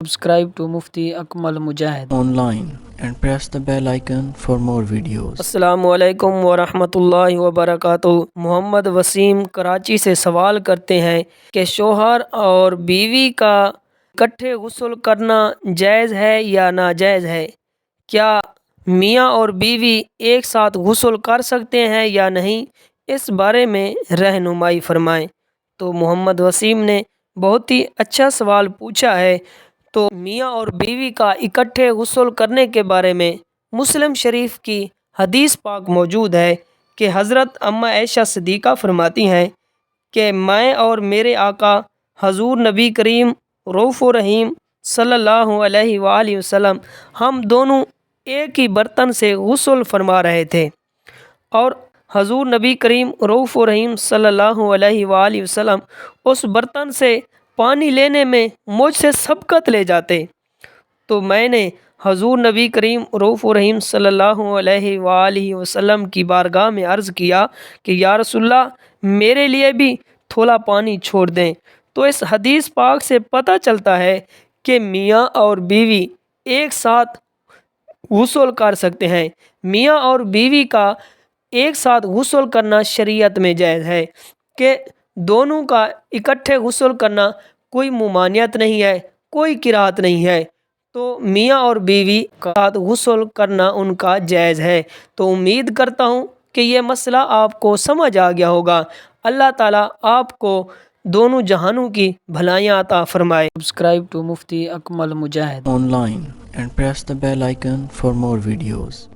Subscribe to Mufti Akmal Mujahid online and press the bell icon for more videos. السلام علیکم ورحمۃ اللہ وبرکاتہ۔ محمد وسیم کراچی سے سوال کرتے ہیں کہ شوہر اور بیوی کا اکٹھے غسل کرنا جائز ہے یا ناجائز ہے؟ کیا میاں اور بیوی ایک ساتھ غسل کر سکتے ہیں یا نہیں؟ اس بارے میں رہنمائی فرمائیں۔ تو محمد وسیم نے بہت ہی اچھا سوال پوچھا ہے۔ تو میاں اور بیوی کا اکٹھے غسل کرنے کے بارے میں مسلم شریف کی حدیث پاک موجود ہے کہ حضرت اماں عائشہ صدیقہ فرماتی ہیں کہ میں اور میرے آقا حضور نبی کریم رؤوف رحیم صلی اللہ علیہ وآلہ وسلم ہم دونوں ایک ہی برتن سے غسل فرما رہے تھے، اور حضور نبی کریم رؤوف رحیم صلی اللہ علیہ وآلہ وسلم اس برتن سے پانی لینے میں مجھ سے سبقت لے جاتے، تو میں نے حضور نبی کریم رؤوف رحیم صلی اللہ علیہ وآلہ وسلم کی بارگاہ میں عرض کیا کہ یا رسول اللہ میرے لیے بھی تھوڑا پانی چھوڑ دیں۔ تو اس حدیث پاک سے پتہ چلتا ہے کہ میاں اور بیوی ایک ساتھ غسل کر سکتے ہیں۔ میاں اور بیوی کا ایک ساتھ غسل کرنا شریعت میں جائز ہے کہ دونوں کا اکٹھے غسل کرنا کوئی ممانعت نہیں ہے، کوئی کراہت نہیں ہے، تو میاں اور بیوی کا ساتھ غسل کرنا ان کا جائز ہے۔ تو امید کرتا ہوں کہ یہ مسئلہ آپ کو سمجھ آ گیا ہوگا۔ اللہ تعالیٰ آپ کو دونوں جہانوں کی بھلائیاں عطا فرمائے۔ Subscribe to Mufti Akmal Mujahid Online and press the bell icon for more videos.